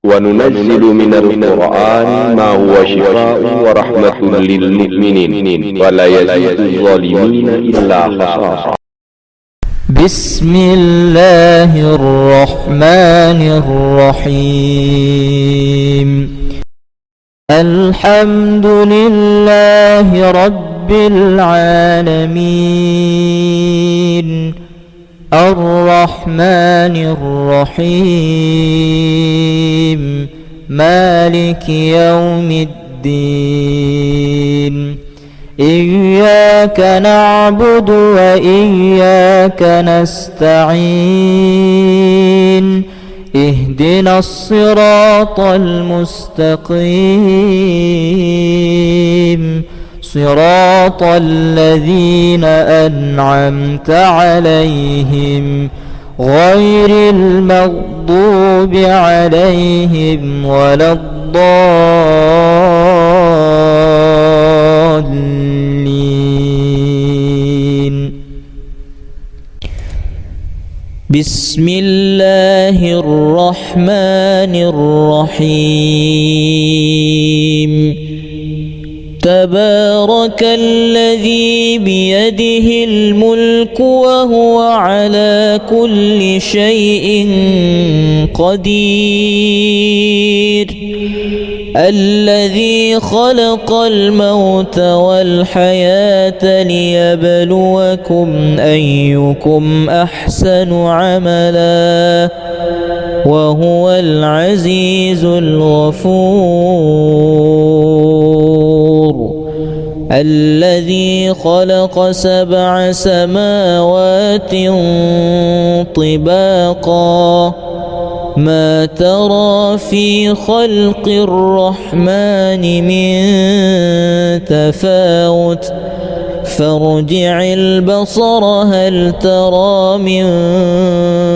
وننزل من القرآن ما هو شفاء ورحمة للمؤمنين ولا يزيد الظالمين إلا خسارا. بسم الله الرحمن الرحيم. الحمد لله رب العالمين الرحمن الرحيم مالك يوم الدين. إياك نعبد وإياك نستعين. اهدنا الصراط المستقيم صراط الذين أنعمت عليهم غير المغضوب عليهم ولا الضالين. بسم الله الرحمن الرحيم. تبارك الذي بيده الملك وهو على كل شيء قدير. الذي خلق الموت والحياة ليبلوكم أيكم أحسن عملا وهو العزيز الغفور. الذي خلق 7 سماوات طباقا ما ترى في خلق الرحمن من تفاوت فارجع البصر هل ترى من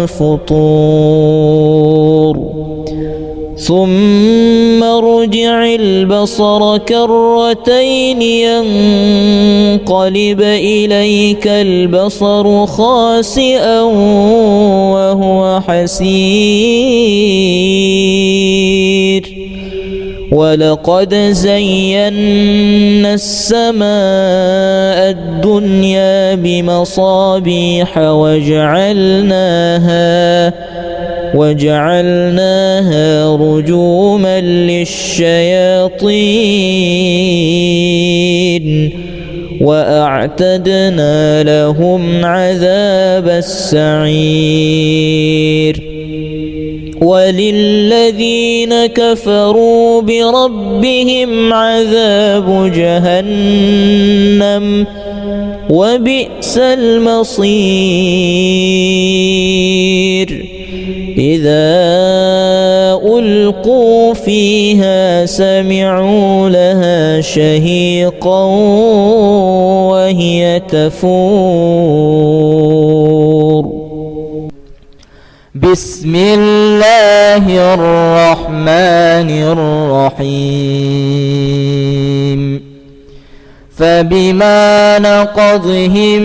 فطور ثم ارجع البصر كرتين ينقلب إليك البصر خاسئا وهو حسير. ولقد زينا السماء الدنيا بمصابيح وجعلناها رجوما للشياطين وأعتدنا لهم عذاب السعير. وللذين كفروا بربهم عذاب جهنم وبئس المصير. إذا ألقوا فيها سمعوا لها شهيقا وهي تفور. بسم الله الرحمن الرحيم. فبما نقضهم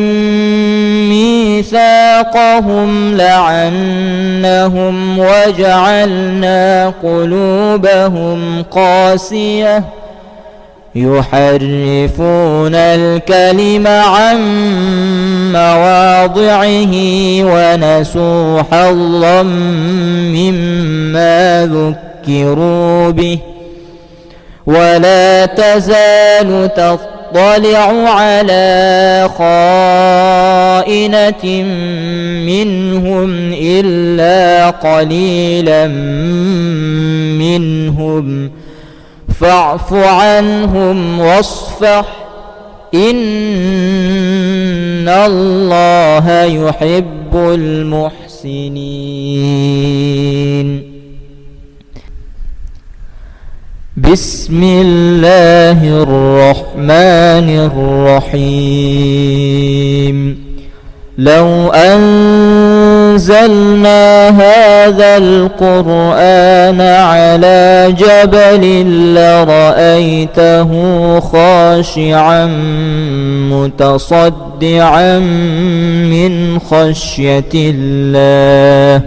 ميثاقهم لعنهم وجعلنا قلوبهم قاسية يحرفون الكلم عن مواضعه ونسوا حظا مما ذكروا به ولا تزال تطلع على خائنة منهم إلا قليلا منهم فاعف عنهم واصفح إن الله يحب المحسنين. بسم الله الرحمن الرحيم. لو أنزلنا هذا القرآن على جبل لرأيته خاشعا متصدعا من خشية الله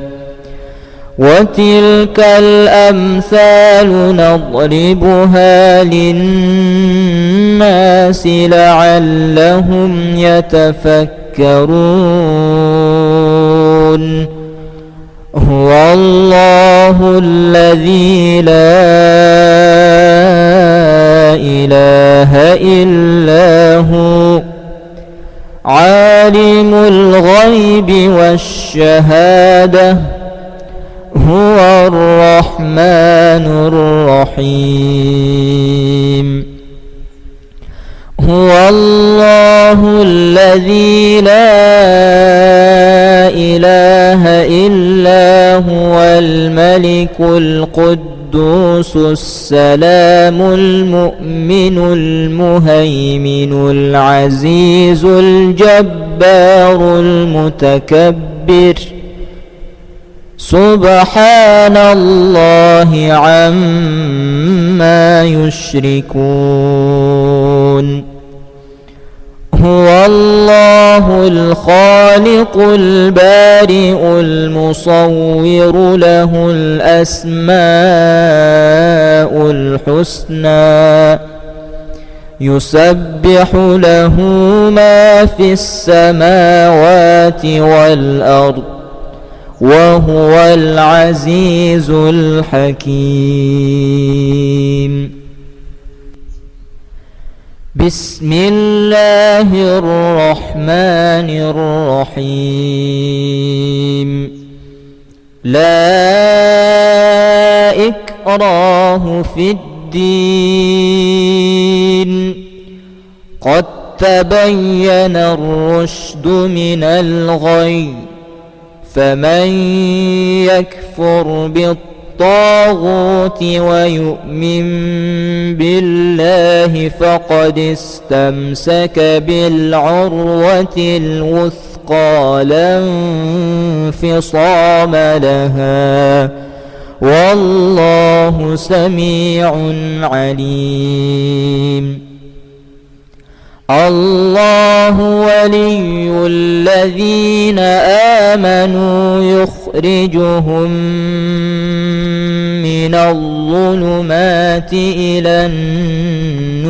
وتلك الأمثال نضربها للناس لعلهم يتفكرون هو الله الذي لا إله إلا هو عالم الغيب والشهادة هو الرحمن الرحيم هو الله الذي لا إله إلا هو الملك القدوس السلام المؤمن المهيمن العزيز الجبار المتكبر سبحان الله عما يشركون هو الله الخالق البارئ المصور له الأسماء الحسنى يسبح له ما في السماوات والأرض وهو العزيز الحكيم بسم الله الرحمن الرحيم لا إكراه في الدين قد تبين الرشد من الغي فمن يكفر بالطاغوت ويؤمن بالله فقد استمسك بالعروة الوثقى لا انفصام لها والله سميع عليم الله ولي الذين آمنوا يخرجهم من الظلمات إلى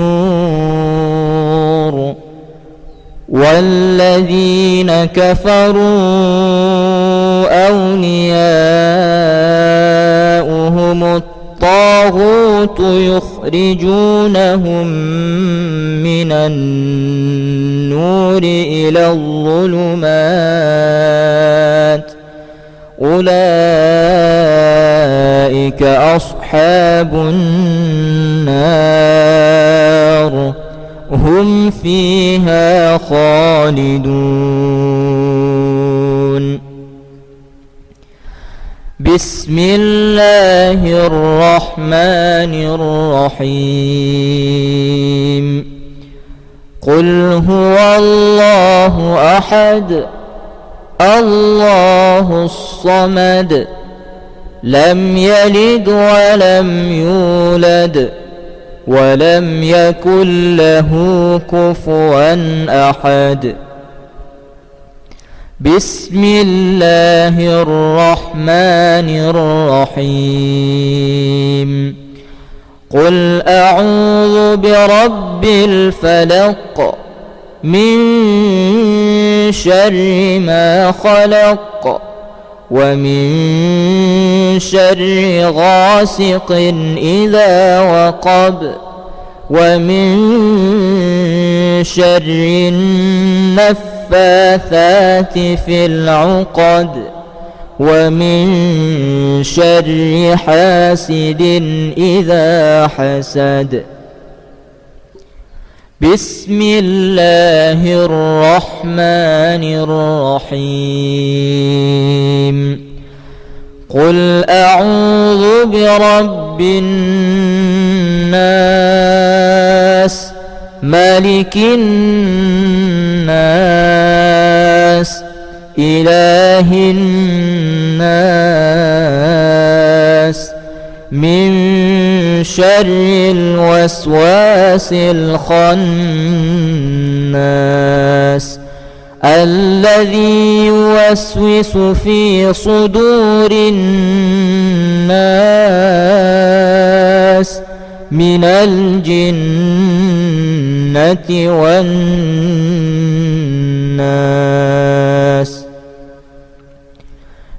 النور والذين كفروا أولياؤهم الطاغوت يخرجونهم من النور إلى الظلمات أولئك أصحاب النار هم فيها خالدون بسم الله الرحمن الرحيم قل هو الله أحد الله الصمد لم يلد ولم يولد ولم يكن له كفوا أحد بسم الله الرحمن الرحيم قل أعوذ برب الفلق من شر ما خلق ومن شر غاسق إذا وقب ومن شر النفاثات في العقد ومن شر حاسد إذا حسد بسم الله الرحمن الرحيم قل أعوذ برب الناس ملك الناس إله الناس من شر الوسواس الخناس الذي يوسوس في صدور الناس من الجنة والناس.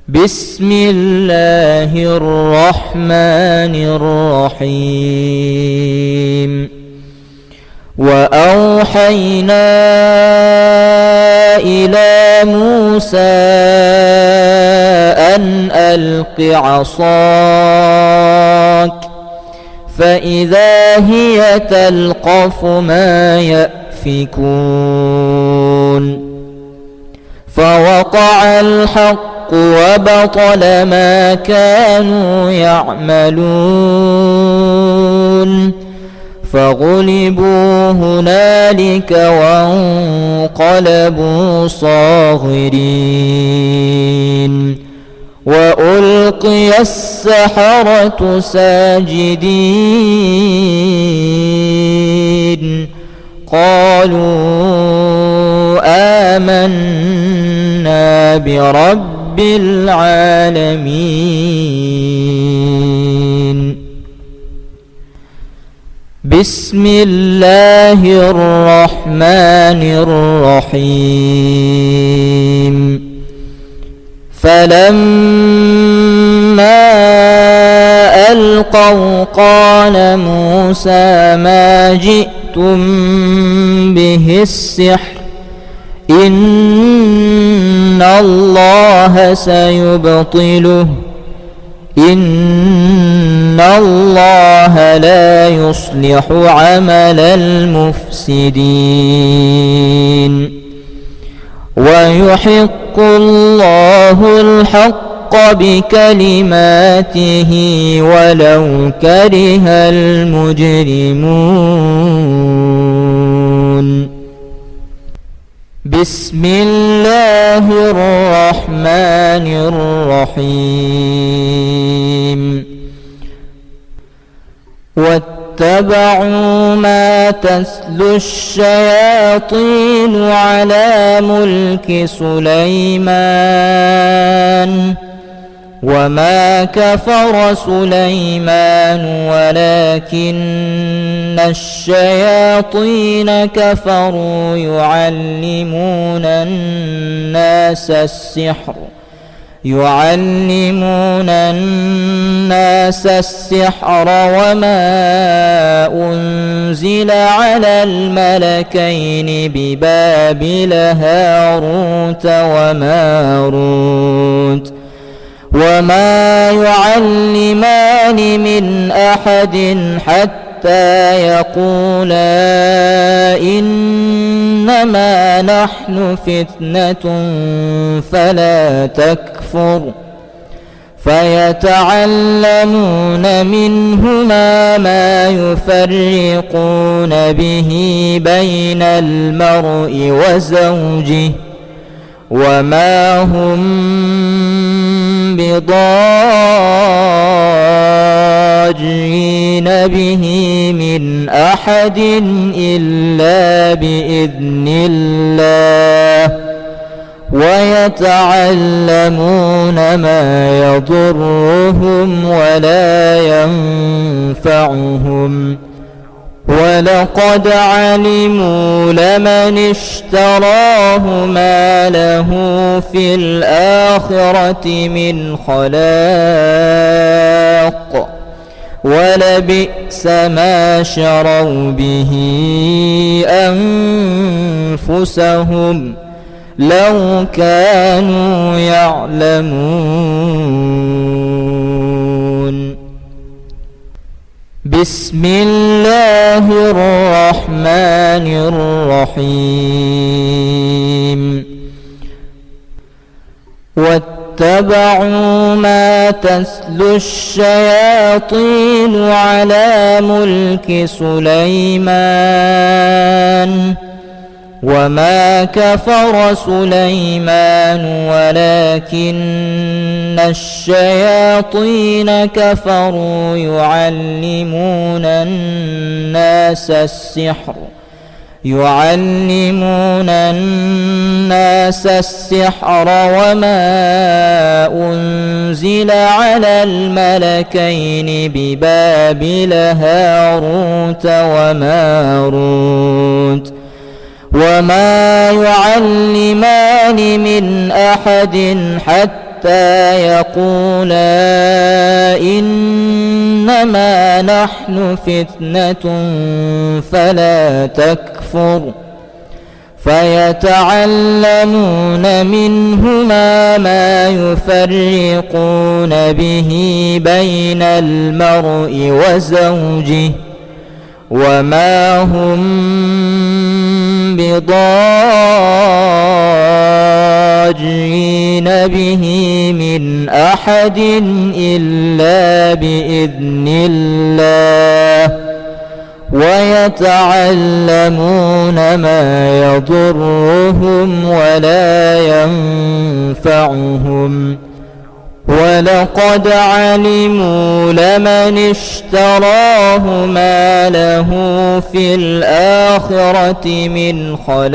بسم الله الرحمن الرحيم. وأوحينا إلى موسى أن ألق عصاك فإذا هي تلقف ما يأفكون. فوقع الحق وبطل ما كانوا يعملون. فغلبوا هنالك وانقلبوا صاغرين. وألقي السحرة ساجدين قالوا آمنا برب العالمين. بسم الله الرحمن الرحيم. فلما ألقوا قال موسى ما جئتم به السحر إن الله سيبطله إن الله لا يصلح عمل المفسدين. ويحق الله الحق بكلماته ولو كره المجرمون. بسم الله الرحمن الرحيم. واتبعوا ما تتلو الشياطين على ملك سليمان وما كفر سليمان ولكن الشياطين كفروا يعلمون الناس السحر وما أنزل على الملكين ببابل هاروت وماروت وما يعلمان من أحد حتى يقولا إنما نحن فتنة فلا تكفر. فيتعلمون منهما ما يفرقون به بين المرء وزوجه وما هم بضارين به من أحد إلا بإذن الله. ويتعلمون ما يضرهم ولا ينفعهم ولقد علموا لمن اشتراه ما له في الآخرة من خلاق ولبئس ما شروا به أنفسهم لو كانوا يعلمون. بسم الله الرحمن الرحيم. واتبعوا ما تتلو الشياطين على ملك سليمان وما كفر سليمان ولكن الشياطين كفروا يعلمون الناس يعلمون الناس السحر وما أنزل على الملكين ببابل هاروت وماروت وما يعلمان من أحد حتى يقولا إنما نحن فتنة فلا تكفر فيتعلمون منهما ما يفرقون به بين المرء وزوجه وما هم بضارين به من أحد إلا بإذن الله ويتعلمون ما يضرهم ولا ينفعهم ولقد علموا لمن اشتراه ما له في الآخرة من خلاق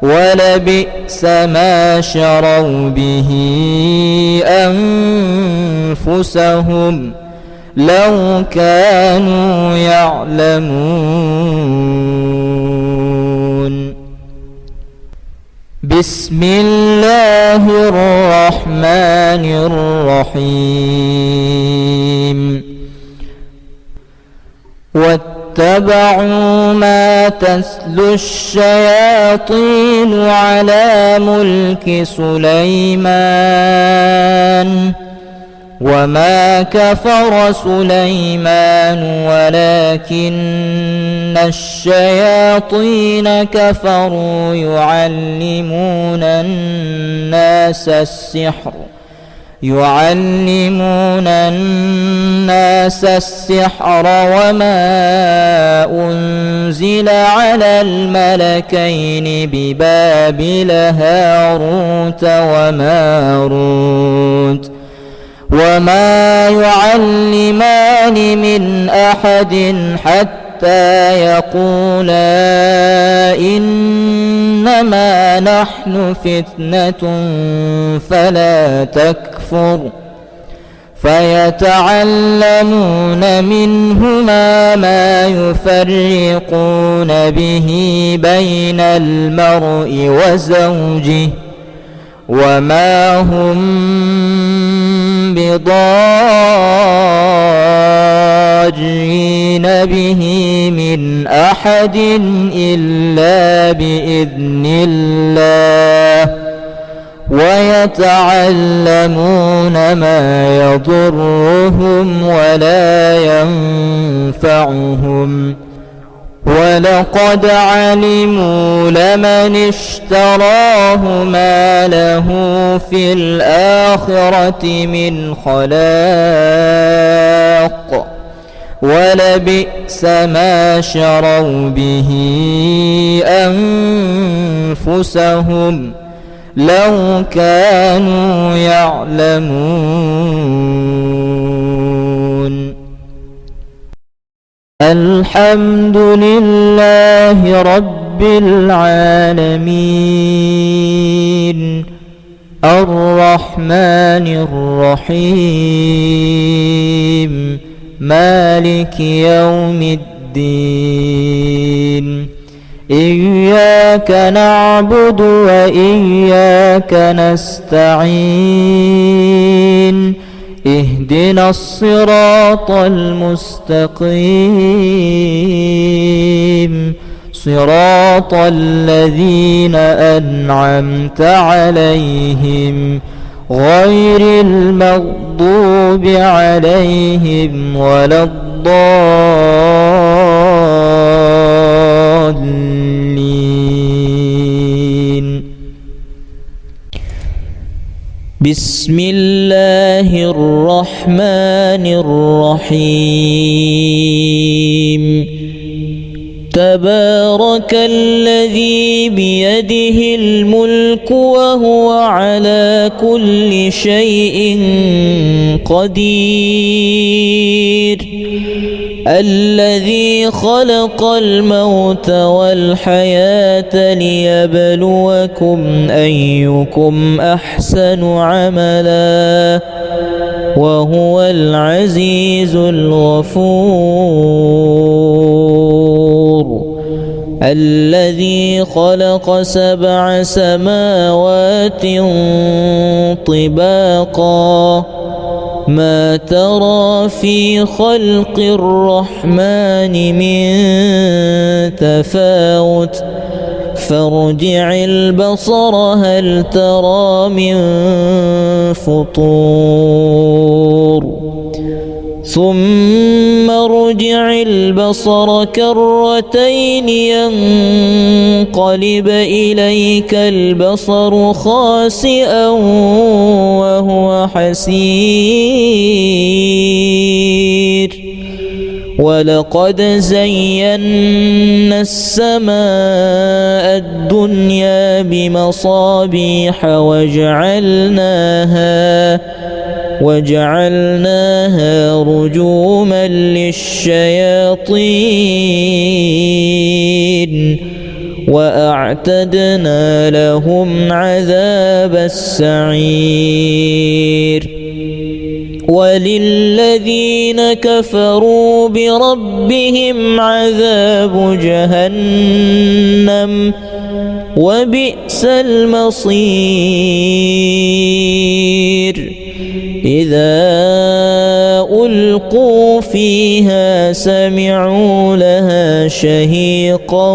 ولبئس ما شروا به أنفسهم لو كانوا يعلمون. بسم الله الرحمن الرحيم. واتبعوا ما تتلو الشياطين على ملك سليمان وما كفر سليمان ولكن الشياطين كفروا يعلمون الناس السحر وما أنزل على الملكين ببابل هاروت وماروت وما يعلمان من أحد حتى يقولا إنما نحن فتنة فلا تكفر فيتعلمون منهما ما يفرقون به بين المرء وزوجه وما هم بضارين به من أحد إلا بإذن الله ويتعلمون ما يضرهم ولا ينفعهم ولقد علموا لمن اشتراه ما له في الآخرة من خلاق ولبئس ما شروا به أنفسهم لو كانوا يعلمون. الحمد لله رب العالمين الرحمن الرحيم مالك يوم الدين إياك نعبد وإياك نستعين اهدنا الصراط المستقيم صراط الذين أنعمت عليهم غير المغضوب عليهم ولا الضالين. بسم الله الرحمن الرحيم. تبارك الذي بيده الملك وهو على كل شيء قدير الذي خلق الموت والحياة ليبلوكم أيكم أحسن عملا وهو العزيز الغفور الذي خلق 7 سماوات طباقا ما ترى في خلق الرحمن من تفاوت فارجع البصر هل ترى من فطور ثم ارجع البصر كرتين ينقلب إليك البصر خاسئا وهو حسير ولقد زينا السماء الدنيا بمصابيح وجعلناها رجوما للشياطين وأعتدنا لهم عذاب السعير وللذين كفروا بربهم عذاب جهنم وبئس المصير إذا ألقوا فيها سمعوا لها شهيقا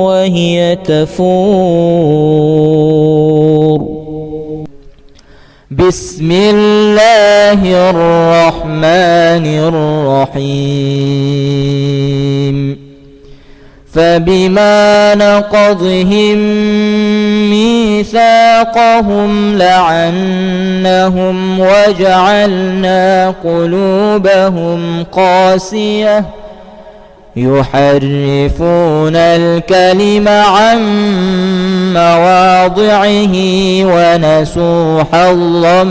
وهي تفور بسم الله الرحمن الرحيم فبما نقضهم ميثاقهم لعنهم وجعلنا قلوبهم قاسية يحرفون الكلم عن مواضعه ونسوا حظا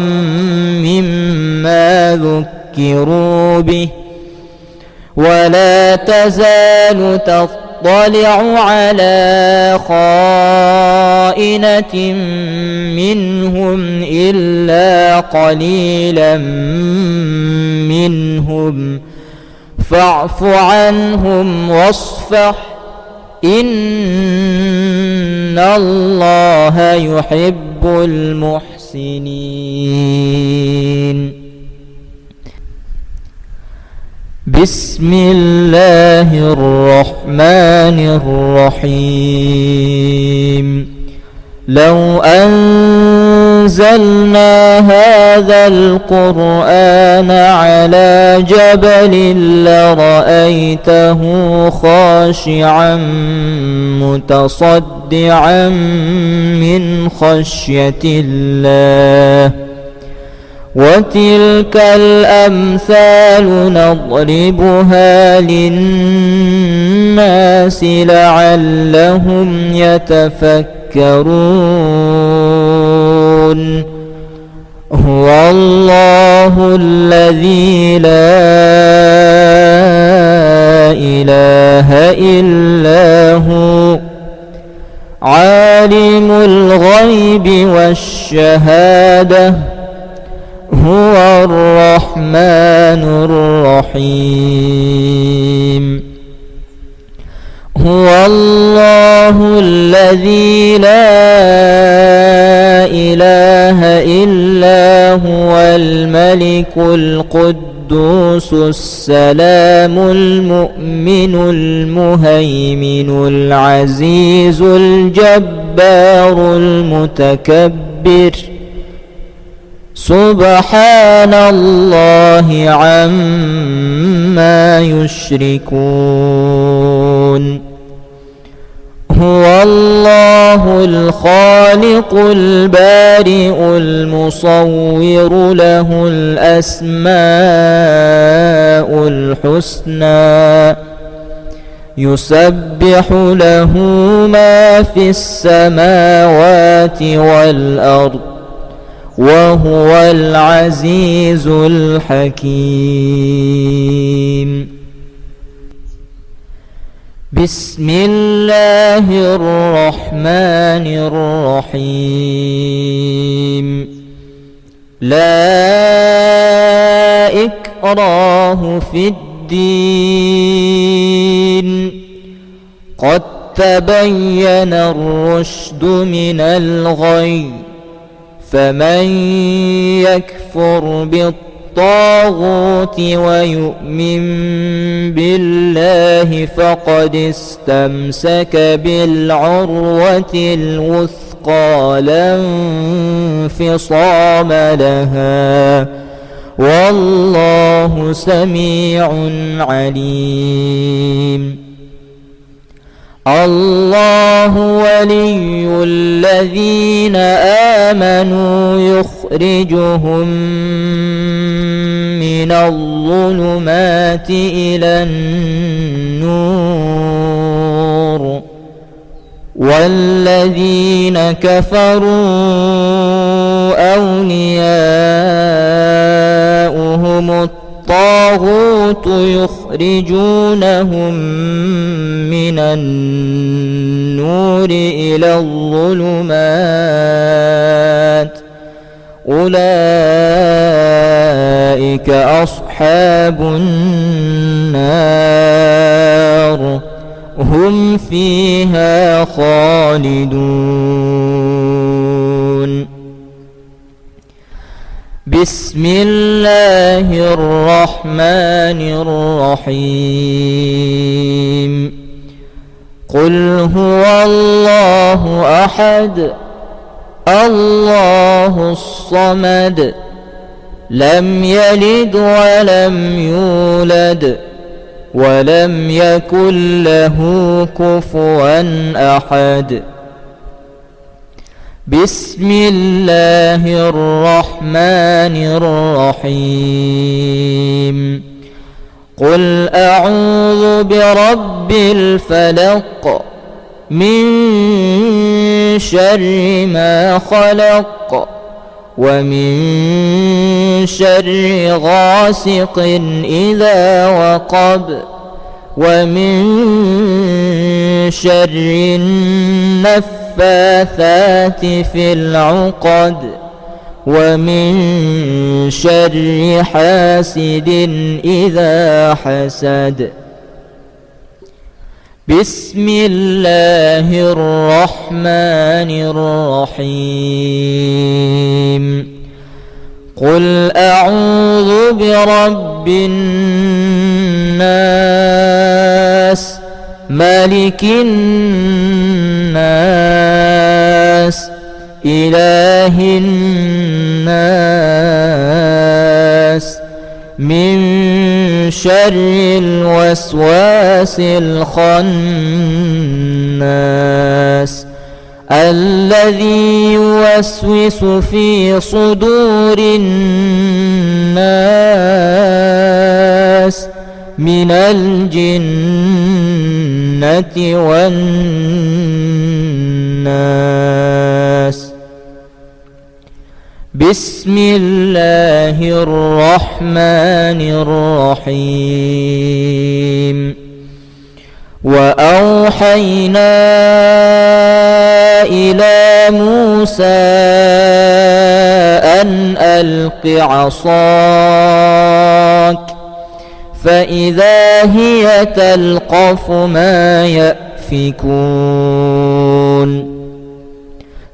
مما ذكروا به ولا تزال تطلع على خائنة منهم إلا قليلا منهم فاعف عنهم واصفح إن الله يحب المحسنين بسم الله الرحمن الرحيم لو أنزلنا هذا القرآن على جبل لرأيته خاشعا متصدعا من خشية الله وتلك الأمثال نضربها للناس لعلهم يتفكرون هو الله الذي لا إله إلا هو عالم الغيب والشهادة هو الرحمن الرحيم هو الله الذي لا إله إلا هو الملك القدوس السلام المؤمن المهيمن العزيز الجبار المتكبر سبحان الله عما يشركون هو الله الخالق البارئ المصور له الأسماء الحسنى يسبح له ما في السماوات والأرض وهو العزيز الحكيم. بسم الله الرحمن الرحيم. لا إكراه في الدين قد تبين الرشد من الغي فمن يكفر بالطاغوت ويؤمن بالله فقد استمسك بالعروة الوثقى لا انفصام لها والله سميع عليم. الله ولي الذين آمنوا يخرجهم من الظلمات إلى النور والذين كفروا أولياؤهم الطاغوت يخرجونهم من النور إلى الظلمات أولئك أصحاب النار هم فيها خالدون. بسم الله الرحمن الرحيم. قل هو الله أحد الله الصمد لم يلد ولم يولد ولم يكن له كفوا أحد. بسم الله الرحمن الرحيم. قل أعوذ برب الفلق من شر ما خلق ومن شر غاسق إذا وقب ومن شر النفاثات في العقد ومن شر حاسد إذا حسد. بسم الله الرحمن الرحيم. قل أعوذ برب الناس ملك الناس إله الناس من شر الوسواس الخناس الذي يوسوس في صدور الناس من الجنة والناس. بسم الله الرحمن الرحيم. وأوحينا إلى موسى أن ألق عصاك فإذا هي تلقف ما يأفكون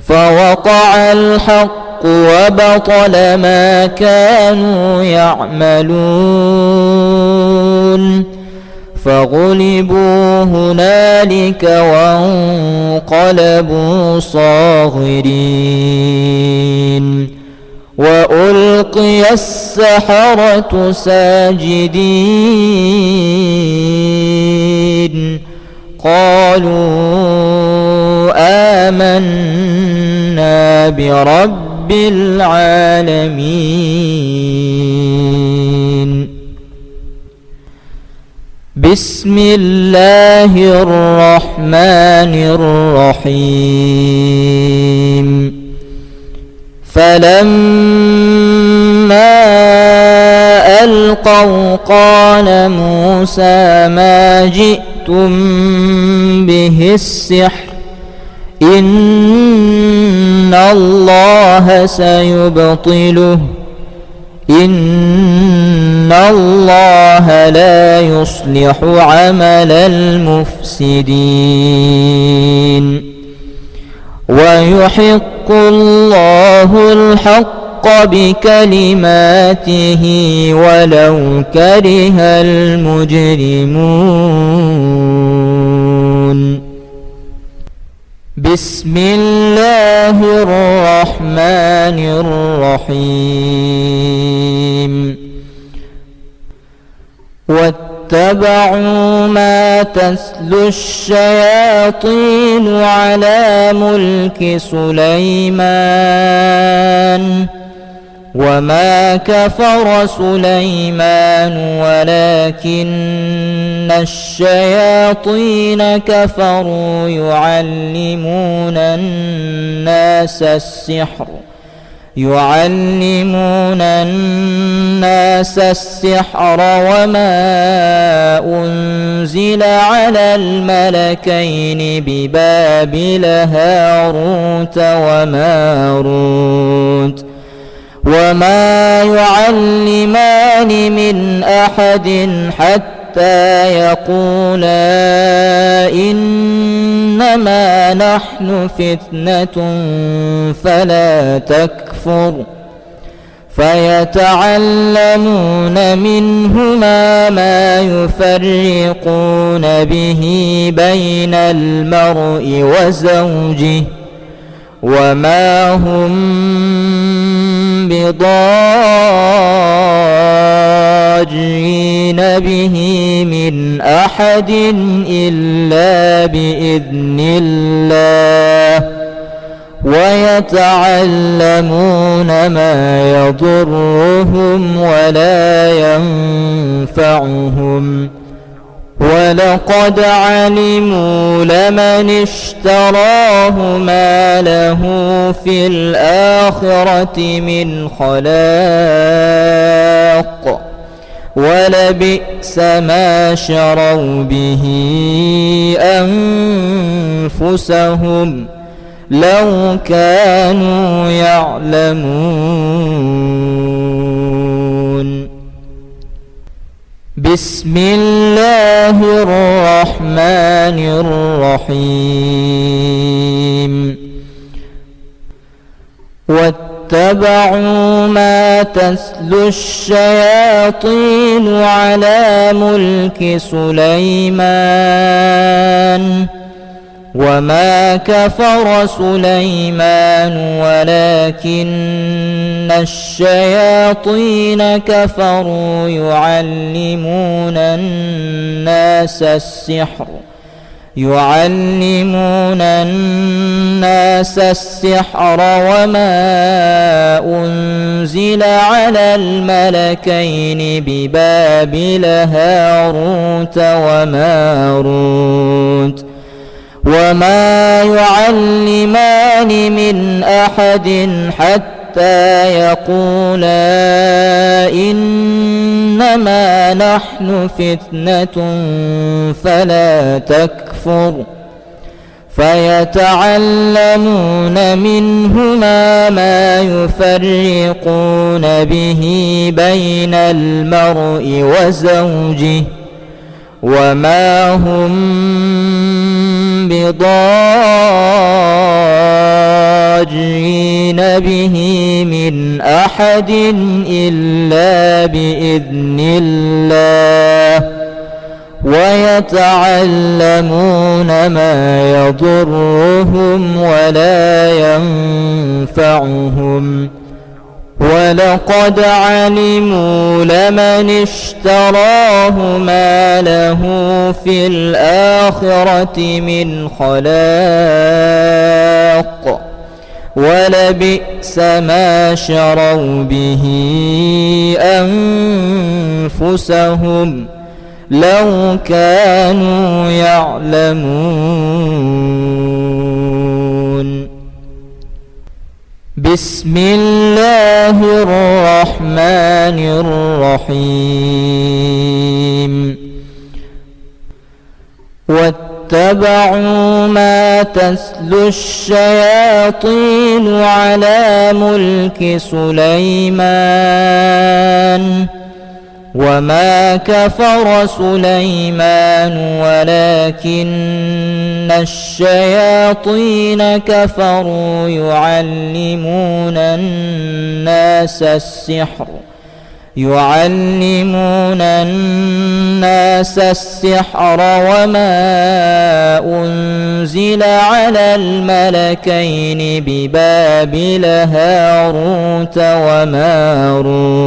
فوقع الحق وبطل ما كانوا يعملون فغلبوا هنالك وانقلبوا صاغرين وألقي السحرة ساجدين قالوا آمنا برب العالمين. بسم الله الرحمن الرحيم فلما ألقوا قال موسى ما جئتم به السحر إن الله سيبطله إن الله لا يصلح عمل المفسدين ويحق الله الحق بكلماته ولو كره المجرمون بسم الله الرحمن الرحيم واتبعوا ما تتلو الشياطين على ملك سليمان وما كفر سليمان ولكن الشياطين كفروا يعلمون الناس السحر وما أنزل على الملكين ببابل هاروت وماروت وما يعلمان من أحد حتى يقولا إنما نحن فتنة فلا تكفر فيتعلمون منهما ما يفرقون به بين المرء وزوجه وما هم بضارين به من أحد إلا بإذن الله ويتعلمون ما يضرهم ولا ينفعهم ولقد علموا لمن اشتراه ما له في الآخرة من خلاق ولبئس ما شروا به أنفسهم لو كانوا يعلمون بسم الله الرحمن الرحيم واتبعوا ما تتلو الشياطين على ملك سليمان وما كفر سليمان ولكن الشياطين كفروا يعلمون الناس السحر وما أنزل على الملكين ببابل هاروت وماروت وما يعلمان من أحد حتى يقولا إنما نحن فتنة فلا تكفر فيتعلمون منهما ما يفرقون به بين المرء وزوجه وما هم بضارين به من أحد إلا بإذن الله ويتعلمون ما يضرهم ولا ينفعهم ولقد علموا لمن اشتراه ما له في الآخرة من خلاق ولبئس ما شروا به أنفسهم لو كانوا يعلمون. بسم الله الرحمن الرحيم. واتبعوا ما تتلو الشياطين على ملك سليمان وما كفر سليمان ولكن الشياطين كفروا يعلمون الناس السحر وما أنزل على الملكين ببابل هاروت وماروت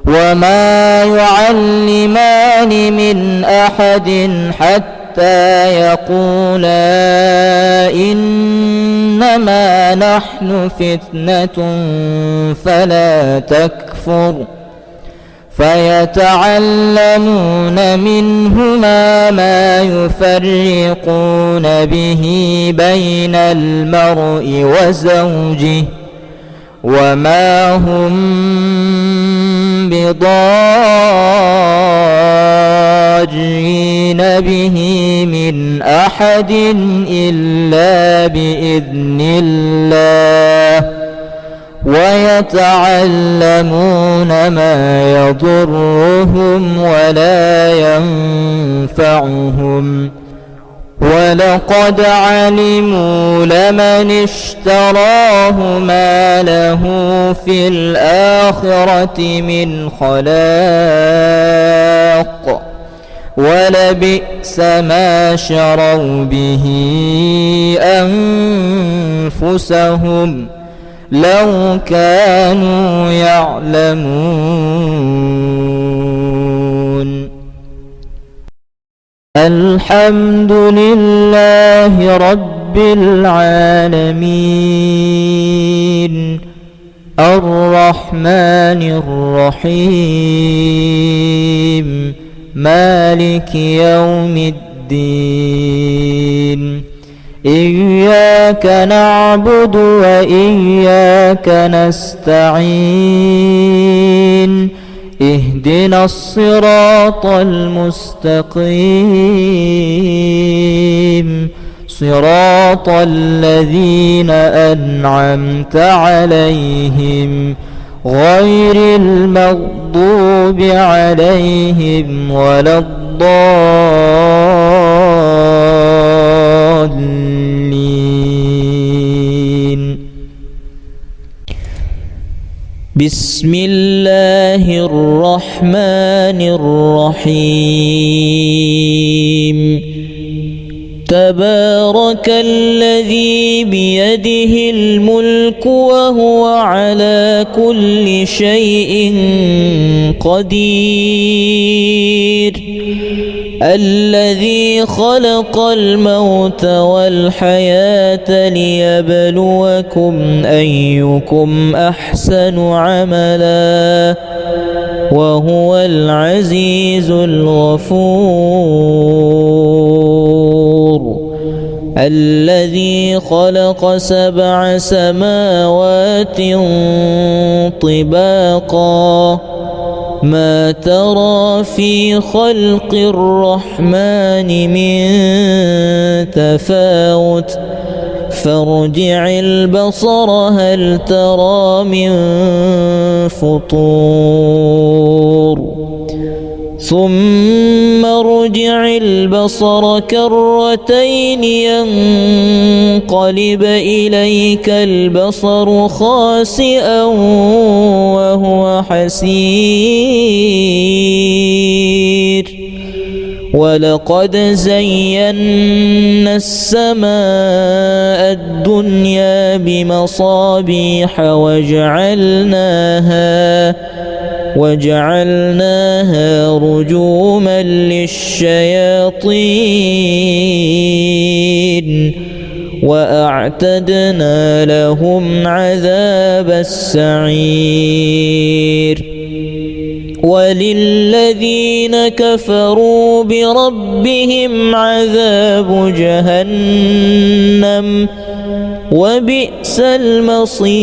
وما يعلمان من أحد حتى يقولا إنما نحن فتنة فلا تكفر فيتعلمون منهما ما يفرقون به بين المرء وزوجه وما هم بضارين به من أحد إلا بإذن الله ويتعلمون ما يضرهم ولا ينفعهم ولقد علموا لمن اشتراه ما له في الآخرة من خلاق ولبئس ما شروا به أنفسهم لو كانوا يعلمون. الحمد لله رب العالمين الرحمن الرحيم مالك يوم الدين إياك نعبد وإياك نستعين اهدنا الصراط المستقيم صراط الذين أنعمت عليهم غير المغضوب عليهم ولا الضالين. بسم الله الرحمن الرحيم. تبارك الذي بيده الملك وهو على كل شيء قدير الذي خلق الموت والحياة ليبلوكم أيكم أحسن عملا وهو العزيز الغفور الذي خلق 7 سماوات طباقا ما ترى في خلق الرحمن من تفاوت فارجع البصر هل ترى من فطور ثم ارجع البصر كرتين ينقلب إليك البصر خاسئا وهو حسير ولقد زينا السماء الدنيا بمصابيح وجعلناها رجوما للشياطين وأعتدنا لهم عذاب السعير وللذين كفروا بربهم عذاب جهنم وبئس المصير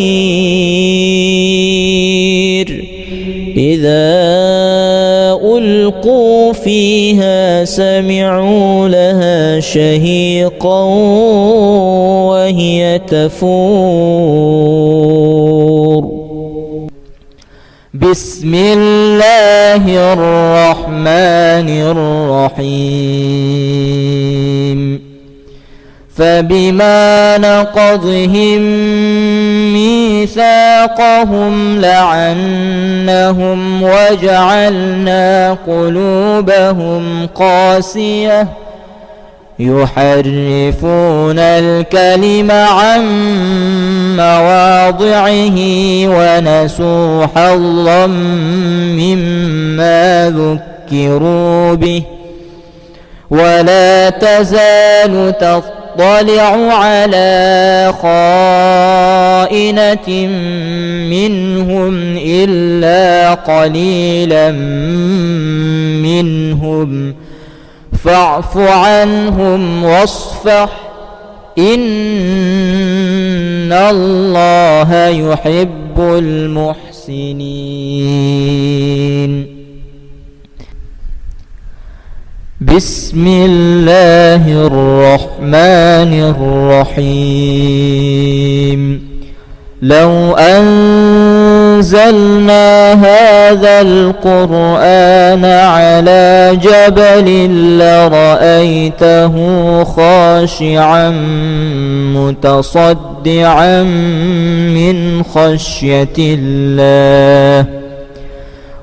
إذا ألقوا فيها سمعوا لها شهيقا وهي تفور بسم الله الرحمن الرحيم فبما نقضهم ميثاقهم لعنهم وجعلنا قلوبهم قاسية يحرفون الكلم عن مواضعه ونسوا حظا مما ذكروا به ولا تزال تطلع على خائنة منهم إلا قليلا منهم فاعف عنهم واصفح إن الله يحب المحسنين بسم الله الرحمن الرحيم لو أنزلنا هذا القرآن على جبل لرأيته خاشعا متصدعا من خشية الله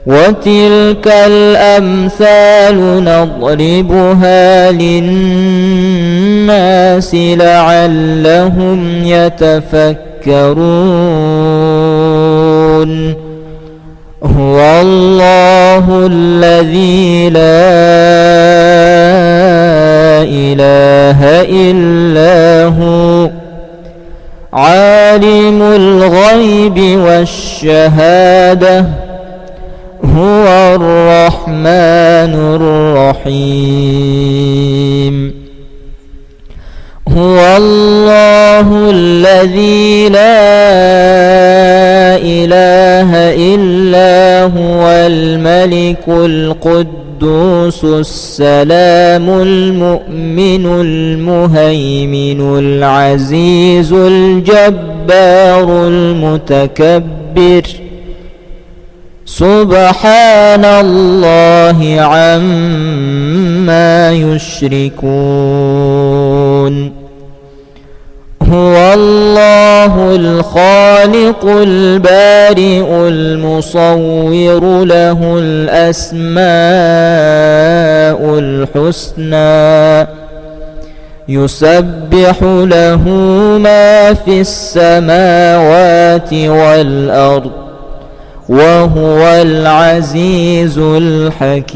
وتلك الأمثال نضربها للناس لعلهم يتفكرون هو الله الذي لا إله إلا هو عالم الغيب والشهادة هو الرحمن الرحيم هو الله الذي لا إله إلا هو الملك القدوس السلام المؤمن المهيمن العزيز الجبار المتكبر سبحان الله عما يشركون هو الله الخالق البارئ المصور له الأسماء الحسنى يسبح له ما في السماوات والأرض وهو العزيز الحكيم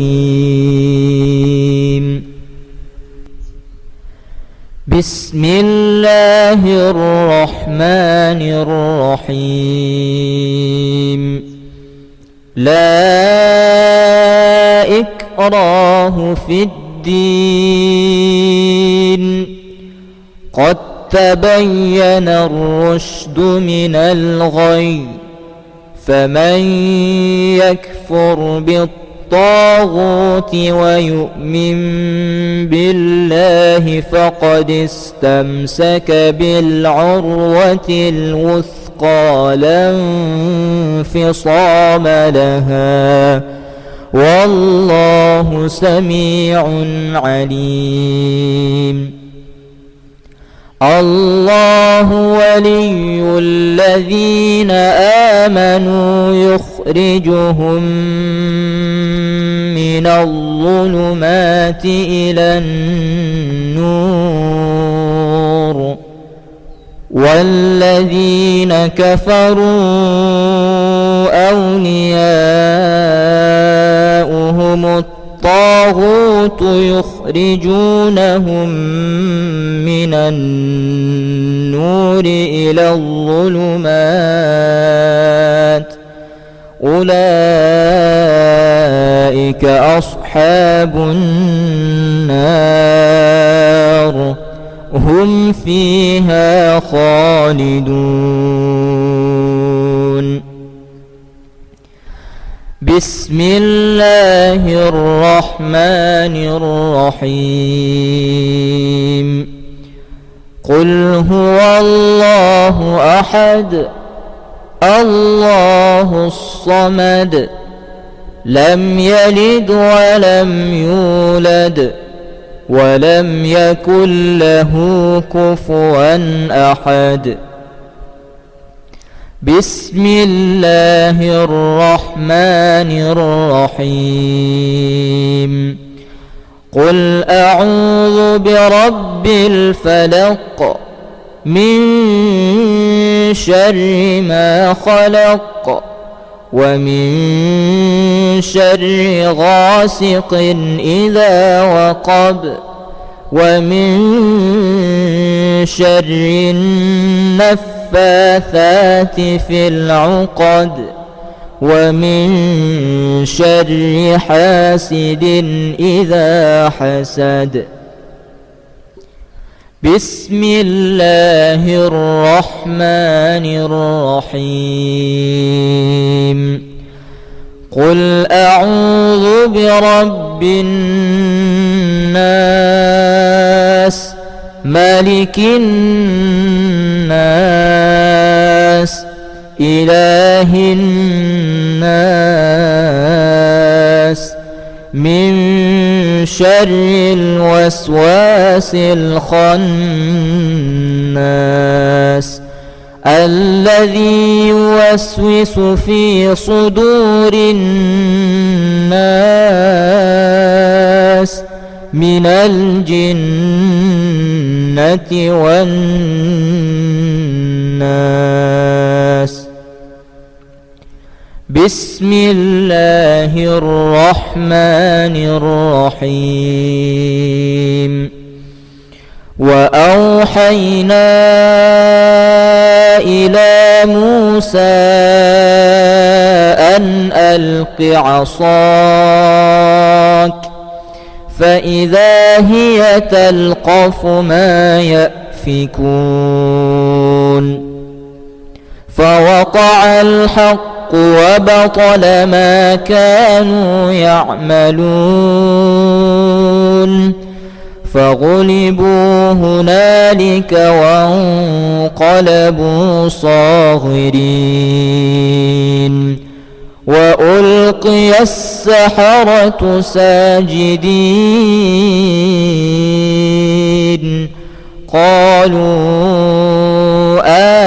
بسم الله الرحمن الرحيم لا إكراه في الدين قد تبين الرشد من الغي فمن يكفر بالطاغوت ويؤمن بالله فقد استمسك بالعروة الوثقى لا انفصام لها والله سميع عليم الله ولي الذين آمنوا يخرجهم من الظلمات إلى النور والذين كفروا أولياؤهم الطاغوت يخرجونهم من النور إلى الظلمات أولئك أولئك أصحاب النار هم فيها خالدون. بسم الله الرحمن الرحيم. قل هو الله أحد الله الصمد لم يلد ولم يولد ولم يكن له كفوا أحد. بسم الله الرحمن الرحيم. قل أعوذ برب الفلق من شر ما خلق ومن شر غاسق إذا وقب ومن شر النفاثات في العقد ومن شر حاسد إذا حسد. بسم الله الرحمن الرحيم. قل أعوذ برب الناس ملك الناس إله الناس من شر الوسواس الخناس الذي يوسوس في صدور الناس من الجنة والناس. بسم الله الرحمن الرحيم. وأوحينا إلى موسى أن ألق عصاك فإذا هي تلقف ما يأفكون فوقع الحق وبطل ما كانوا يعملون فغلبوا هنالك وانقلبوا صاغرين وألقي السحرة ساجدين قالوا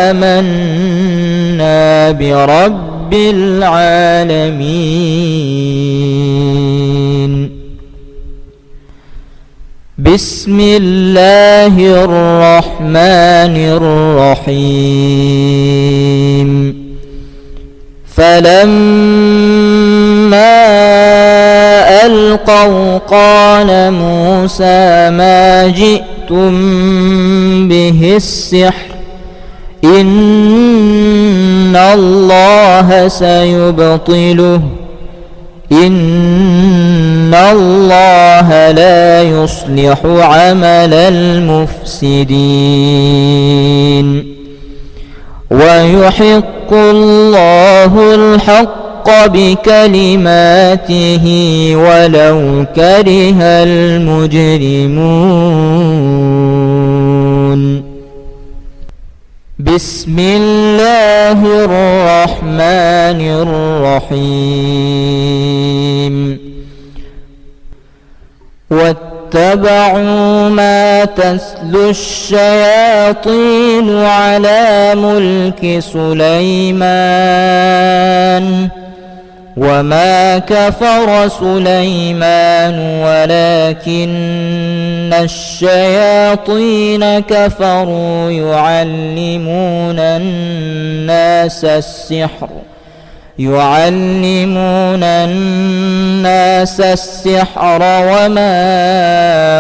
آمنا برب العالمين. بسم الله الرحمن الرحيم. فلما ألقوا قال موسى ما جئتم به السحر إن الله سيبطله إن الله لا يصلح عمل المفسدين ويحق الله الحق بكلماته ولو كره المجرمون. بسم الله الرحمن الرحيم. واتبعوا ما تتلو الشياطين على ملك سليمان وما كفر سليمان ولكن الشياطين كفروا يعلمون الناس السحر وما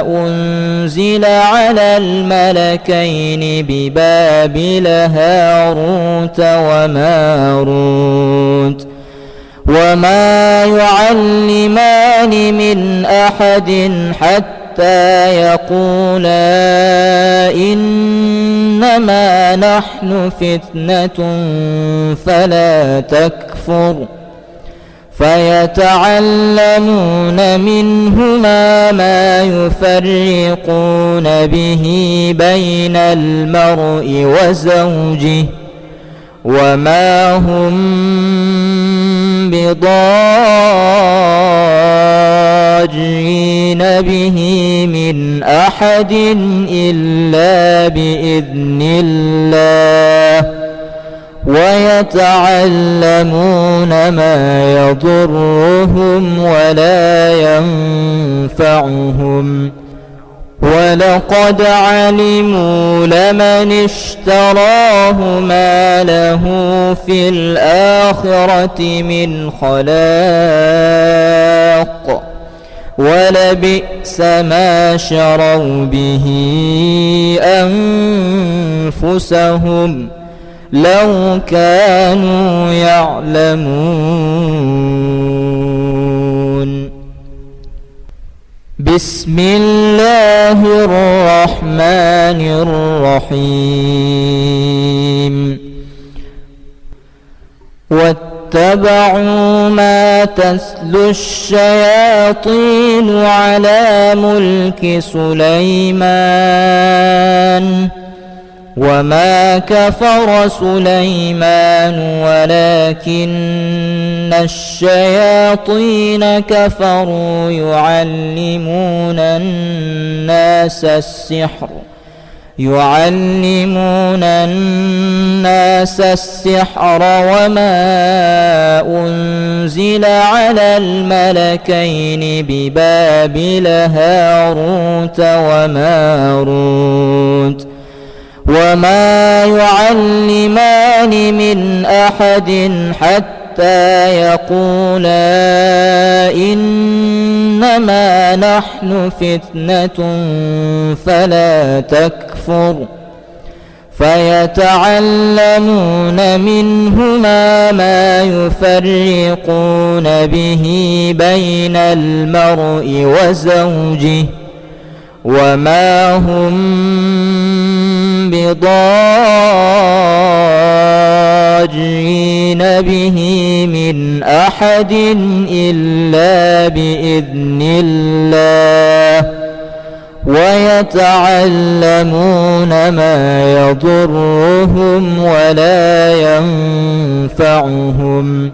أنزل على الملكين ببابل هاروت وماروت وما يعلمان من أحد حتى يقولا إنما نحن فتنة فلا تكفر فيتعلمون منهما ما يفرقون به بين المرء وزوجه وما هم بضارين به من أحد إلا بإذن الله ويتعلمون ما يضرهم ولا ينفعهم ولقد علموا لمن اشتراه ما له في الآخرة من خلاق ولبئس ما شروا به أنفسهم لو كانوا يعلمون. بسم الله الرحمن الرحيم. واتبعوا ما تتلو الشياطين على ملك سليمان وما كفر سليمان ولكن الشياطين كفروا يعلمون الناس السحر وما أنزل على الملكين ببابل هاروت وماروت وما يعلمان من أحد حتى يقولا إنما نحن فتنة فلا تكفر فيتعلمون منهما ما يفرقون به بين المرء وزوجه وما هم بضارين به من أحد إلا بإذن الله ويتعلمون ما يضرهم ولا ينفعهم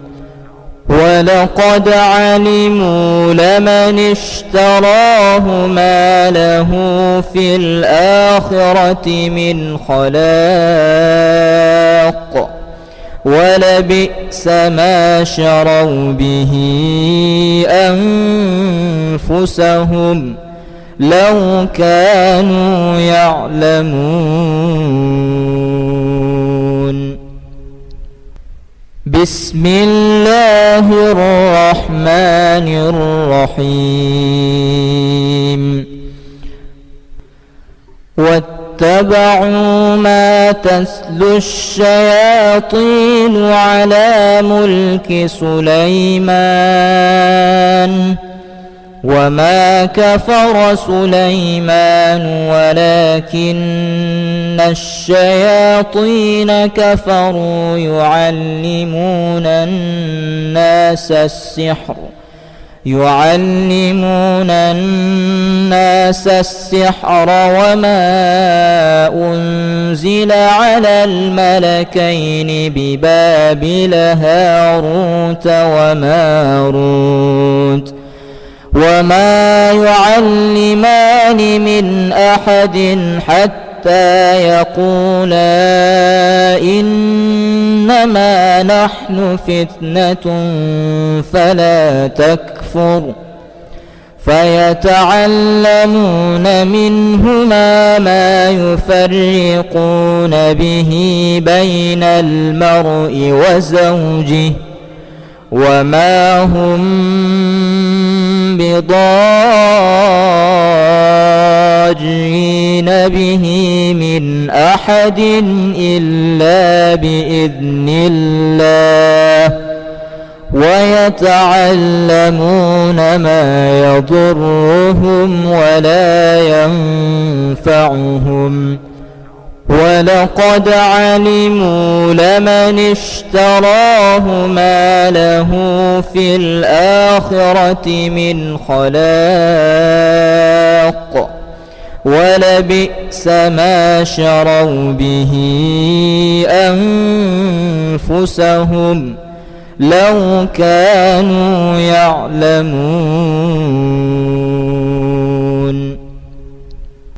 ولقد علموا لمن اشتراه ما له في الآخرة من خلاق ولبئس ما شروا به أنفسهم لو كانوا يعلمون. بسم الله الرحمن الرحيم. واتبعوا ما تتلو الشياطين على ملك سليمان وما كفر سليمان ولكن الشياطين كفروا يعلمون الناس السحر وما أنزل على الملكين ببابل هاروت وماروت وما يعلمان من أحد حتى يقولا إنما نحن فتنة فلا تكفر فيتعلمون منهما ما يفرقون به بين المرء وزوجه وما هم بضارين به من أحد إلا بإذن الله ويتعلمون ما يضرهم ولا ينفعهم ولقد علموا لمن اشتراه ما له في الآخرة من خلاق ولبئس ما شروا به أنفسهم لو كانوا يعلمون.